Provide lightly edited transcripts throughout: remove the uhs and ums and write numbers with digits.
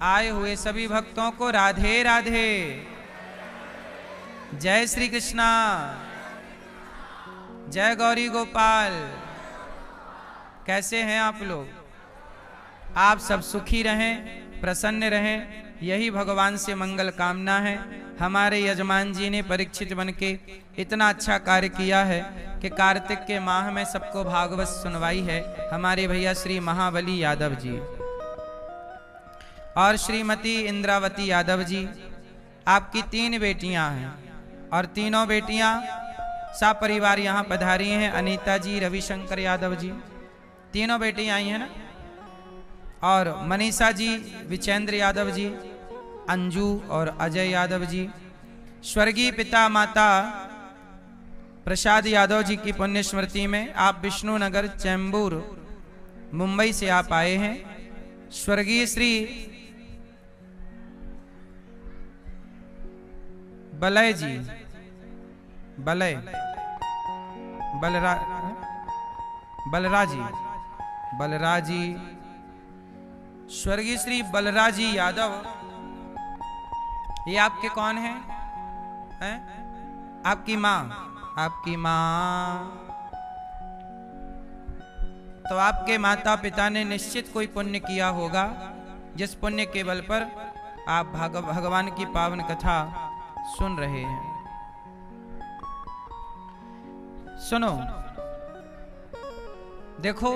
आए हुए सभी भक्तों को राधे राधे। जय श्री कृष्णा, जय गौरी गोपाल। कैसे हैं आप लोग? आप सब सुखी रहें, प्रसन्न रहें, यही भगवान से मंगल कामना है। हमारे यजमान जी ने परीक्षित बन के इतना अच्छा कार्य किया है कि कार्तिक के माह में सबको भागवत सुनवाई है। हमारे भैया श्री महाबली यादव जी और श्रीमती इंद्रावती यादव जी, आपकी 3 बेटियां हैं और तीनों बेटियां सपरिवार यहाँ पधारी हैं। अनीता जी, रविशंकर यादव जी, तीनों बेटियां आई हैं ना। और मनीषा जी, विचेंद्र यादव जी, अंजू और अजय यादव जी। स्वर्गीय पिता माता प्रसाद यादव जी की पुण्य स्मृति में आप विष्णुनगर चैम्बूर मुंबई से आप आए हैं। स्वर्गीय श्री बलय जी, बलय बलराजी, स्वर्गीय श्री बलराजी यादव, ये आपके कौन हैं? आपकी माँ, आपकी माँ। तो आपके माता पिता ने निश्चित कोई पुण्य किया होगा, जिस पुण्य के बल पर आप भगवान की पावन कथा सुन रहे हैं। सुनो, देखो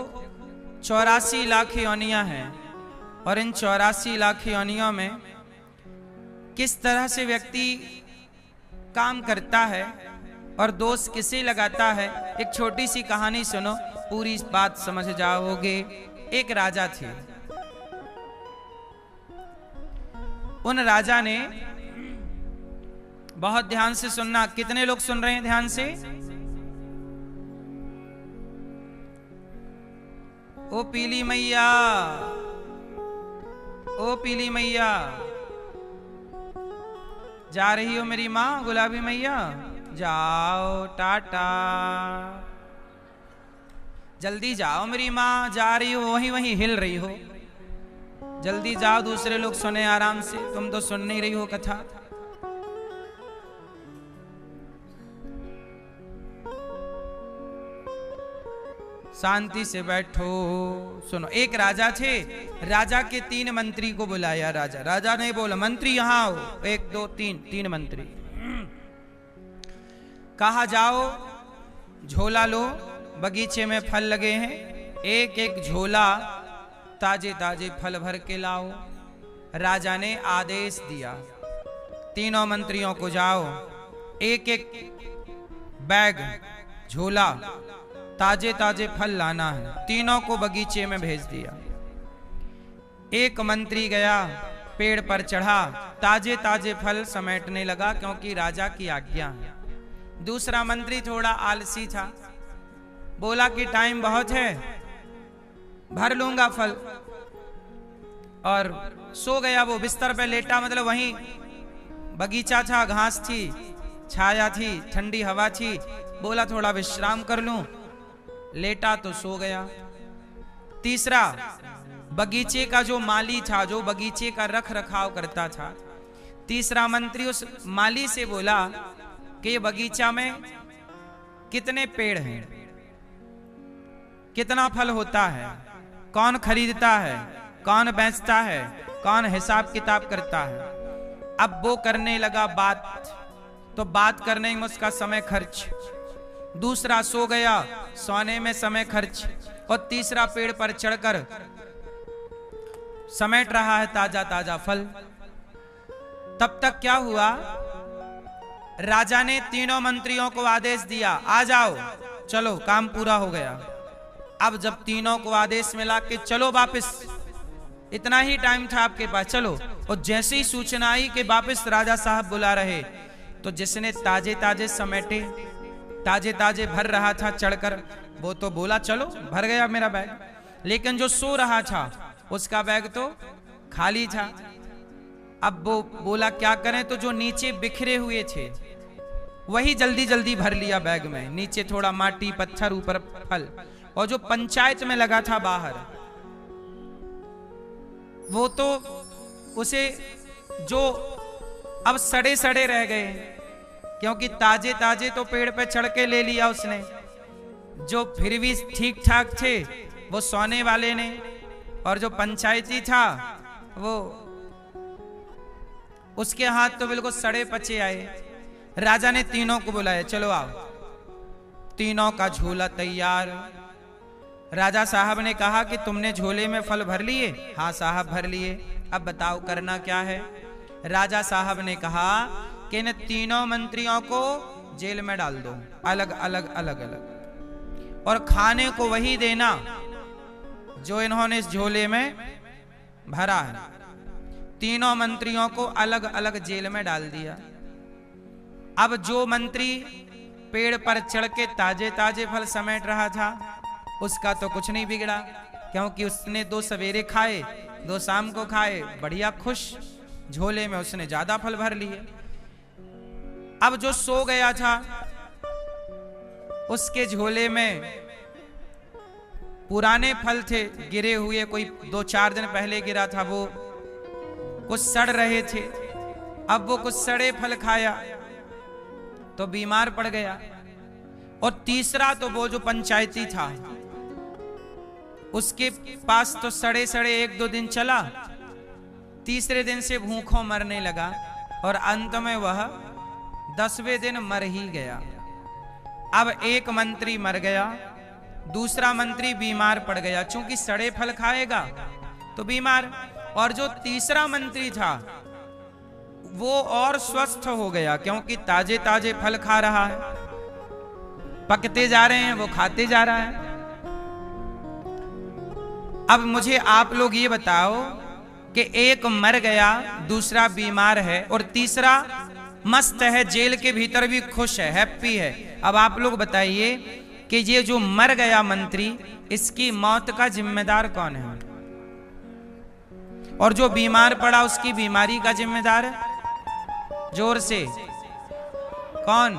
84 लाख योनियां हैं और इन 84 लाख योनियों में किस तरह से व्यक्ति काम करता है और दोष किसे लगाता है, एक छोटी सी कहानी सुनो, पूरी बात समझ जाओगे। एक राजा थे, उन राजा ने, बहुत ध्यान से सुनना, कितने लोग सुन रहे हैं ध्यान से? ओ पीली मैया, ओ पीली मैया, जा रही हो मेरी माँ गुलाबी मैया? जाओ, टाटा, जल्दी जाओ मेरी माँ, जा रही हो, वहीं वहीं हिल रही हो, जल्दी जाओ, दूसरे लोग सुने आराम से, तुम तो सुन नहीं रही हो कथा। शांति से बैठो, सुनो। एक राजा थे, राजा के 3 मंत्री को बुलाया। राजा ने बोला, मंत्री यहाँ आओ, 1 2 3 मंत्री। कहा, जाओ झोला लो, बगीचे में फल लगे हैं, एक एक झोला ताजे ताजे फल भर के लाओ। राजा ने आदेश दिया, तीनों मंत्रियों को जाओ, एक एक बैग झोला ताजे ताजे फल लाना है। तीनों को बगीचे में भेज दिया। एक मंत्री गया, पेड़ पर चढ़ा, ताजे ताजे फल समेटने लगा, क्योंकि राजा की आज्ञा है। दूसरा मंत्री थोड़ा आलसी था, बोला कि टाइम बहुत है, भर लूंगा फल, और सो गया। वो बिस्तर पे लेटा, मतलब वहीं बगीचा था, घास थी, छाया थी, ठंडी हवा थी, बोला थोड़ा विश्राम कर लूं, लेटा तो सो गया। तीसरा, बगीचे का जो माली था, जो बगीचे का रख रखाव करता था, तीसरा मंत्री उस माली से बोला कि ये बगीचा में कितने पेड़ हैं, कितना फल होता है, कौन खरीदता है, कौन बेचता है, कौन हिसाब किताब करता है। अब वो करने लगा बात, तो बात करने में उसका समय खर्च। दूसरा सो गया, सोने में समय खर्च। और तीसरा पेड़ पर चढ़कर समेट रहा है ताजा ताजा फल। तब तक क्या हुआ, राजा ने तीनों मंत्रियों को आदेश दिया, आ जाओ, चलो, काम पूरा हो गया। अब जब तीनों को आदेश मिला कि चलो वापस, इतना ही टाइम था आपके पास, चलो, और जैसे ही सूचना आई कि वापस राजा साहब बुला रहे, तो जिसने ताजे ताजे समेटे, ताजे ताजे भर रहा था चढ़कर, वो तो बोला चलो, भर गया मेरा बैग। लेकिन जो सो रहा था उसका बैग तो खाली था। अब वो बोला क्या करें, तो जो नीचे बिखरे हुए थे वही जल्दी जल्दी भर लिया बैग में। नीचे थोड़ा माटी पत्थर, ऊपर फल। और जो पंचायत में लगा था बाहर, वो तो उसे जो अब सड़े सड़े रह गए, क्योंकि ताजे ताजे तो पेड़ पे चढ़ के ले लिया उसने, जो फिर भी ठीक ठाक थे वो सोने वाले ने, और जो पंचायती था वो उसके हाथ तो बिल्कुल सड़े पचे आए। राजा ने तीनों को बुलाया, चलो आओ। तीनों का झोला तैयार। राजा साहब ने कहा कि तुमने झोले में फल भर लिए? हाँ साहब भर लिए। अब बताओ करना क्या है? राजा साहब ने कहा कि इन तीनों मंत्रियों को जेल में डाल दो, अलग अलग अलग अलग, और खाने को वही देना जो इन्होंने इस झोले में भरा है। तीनों मंत्रियों को अलग अलग जेल में डाल दिया। अब जो मंत्री पेड़ पर चढ़ के ताजे ताजे फल समेट रहा था उसका तो कुछ नहीं बिगड़ा, क्योंकि उसने 2 सवेरे खाए 2 शाम को खाए, बढ़िया खुश, झोले में उसने ज्यादा फल भर लिए। अब जो सो गया था उसके झोले में पुराने फल थे गिरे हुए, कोई 2-4 दिन पहले गिरा था, वो कुछ सड़ रहे थे। अब वो कुछ सड़े फल खाया तो बीमार पड़ गया। और तीसरा तो वो जो पंचायती था उसके पास तो सड़े सड़े 1-2 दिन चला, तीसरे दिन से भूखों मरने लगा, और अंत में वह 10वें दिन मर ही गया। अब एक मंत्री मर गया, दूसरा मंत्री बीमार पड़ गया, चूंकि सड़े फल खाएगा तो बीमार, और जो तीसरा मंत्री था वो और स्वस्थ हो गया, क्योंकि ताजे ताजे फल खा रहा है, पकते जा रहे हैं वो खाते जा रहा है। अब मुझे आप लोग ये बताओ कि एक मर गया, दूसरा बीमार है, और तीसरा मस्त है, जेल के भीतर भी खुश है, हैप्पी है। अब आप लोग बताइए कि ये जो मर गया मंत्री, इसकी मौत का जिम्मेदार कौन है? और जो बीमार पड़ा उसकी बीमारी का जिम्मेदार? जोर से कौन?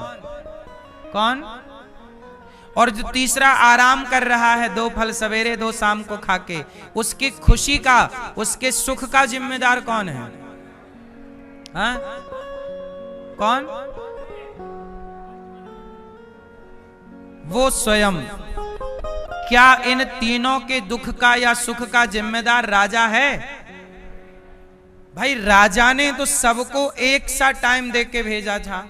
कौन? और जो तीसरा आराम कर रहा है 2 फल सवेरे 2 शाम को खाके, उसकी खुशी का, उसके सुख का जिम्मेदार कौन है? हाँ? कौन? वो स्वयं। क्या इन तीनों के दुख का या सुख का जिम्मेदार राजा है? भाई राजा ने तो सबको एक सा टाइम दे के भेजा था,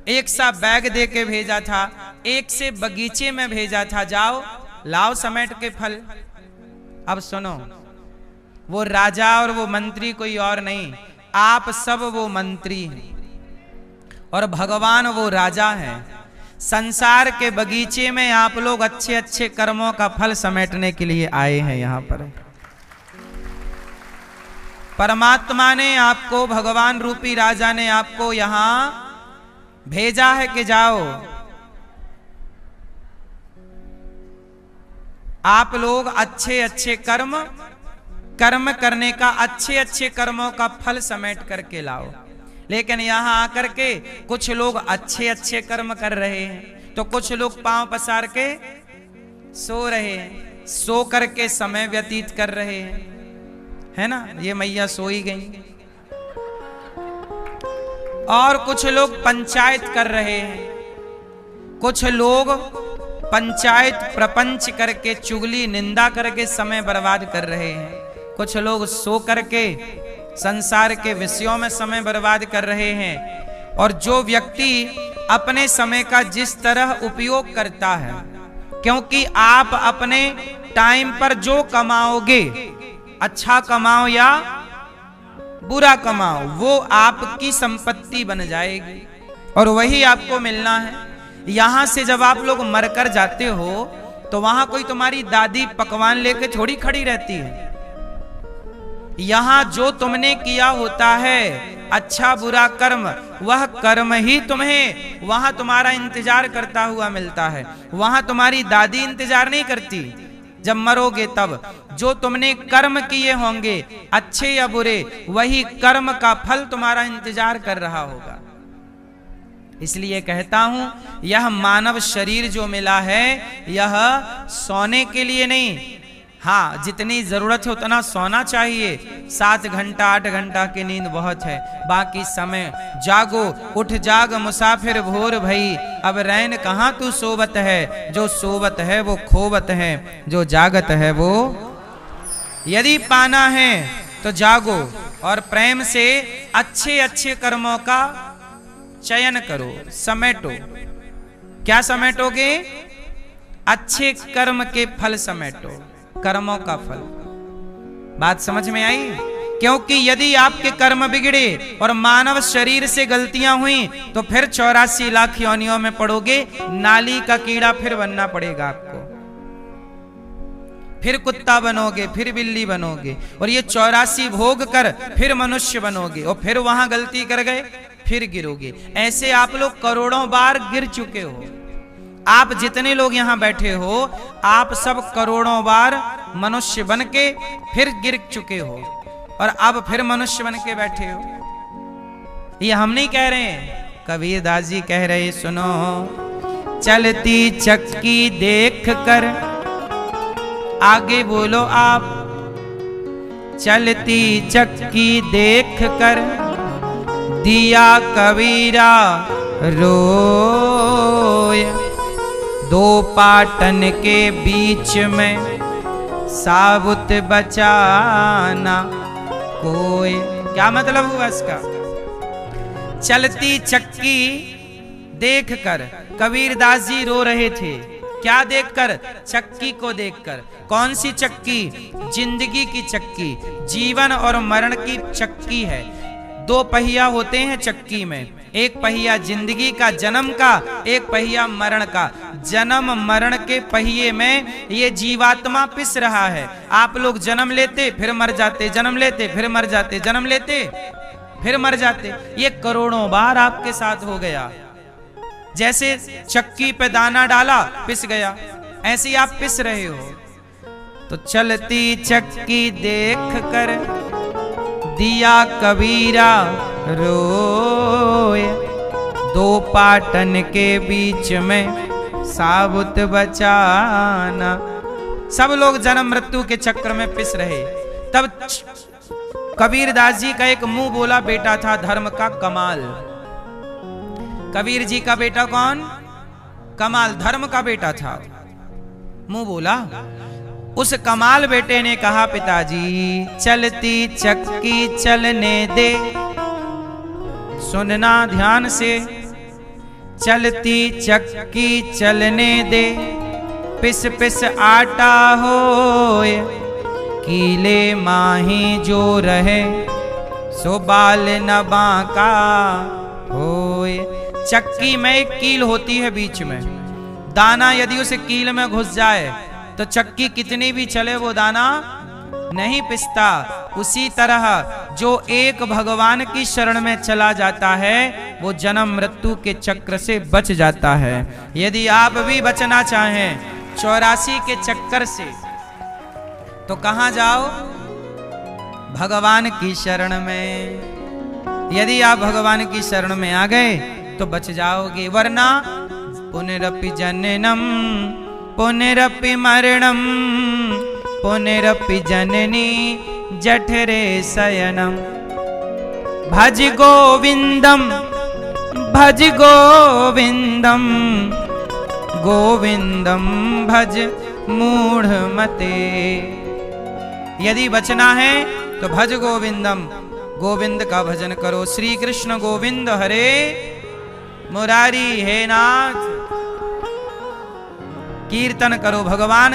एक सा बैग दे के भेजा था, एक से बगीचे में भेजा था, जाओ लाओ समेट के फल। अब सुनो, वो राजा और वो मंत्री कोई और नहीं, आप सब वो मंत्री हैं और भगवान वो राजा है। संसार के बगीचे में आप लोग अच्छे अच्छे कर्मों का फल समेटने के लिए आए हैं। यहां पर परमात्मा ने आपको, भगवान रूपी राजा ने आपको यहां भेजा है कि जाओ आप लोग अच्छे अच्छे कर्म करने का, अच्छे अच्छे कर्मों का फल समेट करके लाओ। लेकिन यहां आकर के कुछ लोग अच्छे अच्छे कर्म कर रहे हैं, तो कुछ लोग पांव पसार के सो रहे हैं, सो करके समय व्यतीत कर रहे हैं, है ना? ये मैया सो ही गई। और कुछ लोग पंचायत कर रहे हैं, कुछ लोग पंचायत प्रपंच करके, चुगली निंदा करके समय बर्बाद कर रहे हैं, कुछ लोग सो करके संसार के विषयों में समय बर्बाद कर रहे हैं। और जो व्यक्ति अपने समय का जिस तरह उपयोग करता है, क्योंकि आप अपने टाइम पर जो कमाओगे, अच्छा कमाओ या बुरा कमाओ, वो आपकी संपत्ति बन जाएगी और वही आपको मिलना है। यहां से जब आप लोग मरकर जाते हो तो वहां कोई तुम्हारी दादी पकवान लेके थोड़ी खड़ी रहती है। यहां जो तुमने किया होता है, अच्छा बुरा कर्म, वह कर्म ही तुम्हें वहां तुम्हारा इंतजार करता हुआ मिलता है। वहां तुम्हारी दादी इंतजार नहीं करती। जब मरोगे तब जो तुमने कर्म किए होंगे, अच्छे या बुरे, वही कर्म का फल तुम्हारा इंतजार कर रहा होगा। इसलिए कहता हूं, यह मानव शरीर जो मिला है, यह सोने के लिए नहीं, हाँ, जितनी जरूरत है उतना सोना चाहिए। 7 घंटा 8 घंटा की नींद बहुत है, बाकी समय जागो। उठ जाग मुसाफिर भोर भई, अब रैन कहाँ तू सोवत है। जो सोवत है वो खोवत है, जो जागत है वो। यदि पाना है तो जागो और प्रेम से अच्छे अच्छे कर्मों का चयन करो, समेटो। क्या समेटोगे? अच्छे कर्म के फल समेटो, कर्मों का फल। बात समझ में आई? क्योंकि यदि आपके कर्म बिगड़े और मानव शरीर से गलतियां हुई तो फिर 84 लाख योनियों में पड़ोगे। नाली का कीड़ा फिर बनना पड़ेगा आपको, फिर कुत्ता बनोगे, फिर बिल्ली बनोगे, और ये 84 भोग कर फिर मनुष्य बनोगे, और फिर वहां गलती कर गए फिर गिरोगे। ऐसे आप लोग करोड़ों बार गिर चुके हो। आप जितने लोग यहाँ बैठे हो, आप सब करोड़ों बार मनुष्य बन के फिर गिर चुके हो, और अब फिर मनुष्य बन के बैठे हो। ये हम नहीं कह रहे हैं, कबीरदास जी कह रहे। सुनो, चलती चक्की देख कर, आगे बोलो आप। चलती चक्की देख कर दिया कबीरा रोय, 2 पाटन के बीच में साबुत बचाना कोई। क्या मतलब हुआ इसका? चलती चक्की देखकर कबीरदास जी रो रहे थे। क्या देखकर? चक्की को देखकर। कौन सी चक्की? जिंदगी की चक्की, जीवन और मरण की चक्की है। 2 पहिया होते हैं चक्की में, एक पहिया जिंदगी का, जन्म का, एक पहिया मरण का। जन्म मरण के पहिए में ये जीवात्मा पिस रहा है। आप लोग जन्म लेते फिर मर जाते, जन्म लेते फिर मर जाते, जन्म लेते फिर मर जाते। ये करोड़ों बार आपके साथ हो गया। जैसे चक्की पे दाना डाला पिस गया, ऐसे ही आप पिस रहे हो। तो चलती चक्की देख कर दिया कबीरा रोय, 2 पाटन के बीच में साबुत बचाना। सब लोग जन्म मृत्यु के चक्र में पिस रहे। तब कबीरदास जी का एक मुंह बोला बेटा था, धर्म का कमाल। कबीर जी का बेटा कौन? कमाल, धर्म का बेटा था। मुंह बोला। उस कमाल बेटे ने कहा, पिताजी चलती चक्की चलने दे। सुनना ध्यान से, चलती चक्की चलने दे। पिस पिस आटा होए, कीले माही जो रहे, सो बाल न बांका होए। चक्की में एक कील होती है बीच में, दाना यदि उस कील में घुस जाए तो चक्की कितनी भी चले वो दाना नहीं पिसता। उसी तरह जो एक भगवान की शरण में चला जाता है वो जन्म मृत्यु के चक्र से बच जाता है। यदि आप भी बचना चाहें 84 के चक्कर से तो कहां जाओ? भगवान की शरण में। यदि आप भगवान की शरण में आ गए तो बच जाओगे, वरना पुनरपि जननम पुनरपि मरणम पुनरपि जननी जठरे शयनम। भज गोविंदम भज गोविंदम गोविंदम भज मूढ़ मते। यदि बचना है तो भज गोविंदम, गोविंद का भजन करो। श्री कृष्ण गोविंद हरे मुरारी हे नाथ। कीर्तन करो, भगवान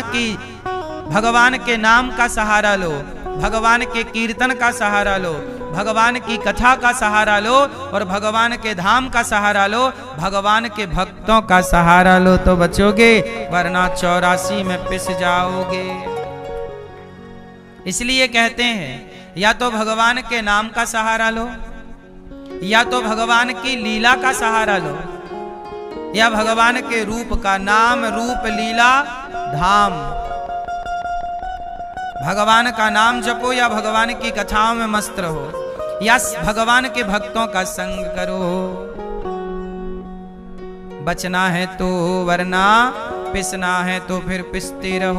के नाम का सहारा लो, भगवान के कीर्तन का सहारा लो, भगवान की कथा का सहारा लो, और भगवान के धाम का सहारा लो, भगवान के भक्तों का सहारा लो तो बचोगे, वरना 84 में पिस जाओगे। इसलिए कहते हैं या तो भगवान के नाम का सहारा लो, या तो भगवान की लीला का सहारा लो, या भगवान के रूप का। नाम रूप लीला धाम। भगवान का नाम जपो या भगवान की कथाओं में मस्त रहो, या भगवान के भक्तों का संग करो। बचना है तो, वरना पिसना है तो फिर पिसते रहो।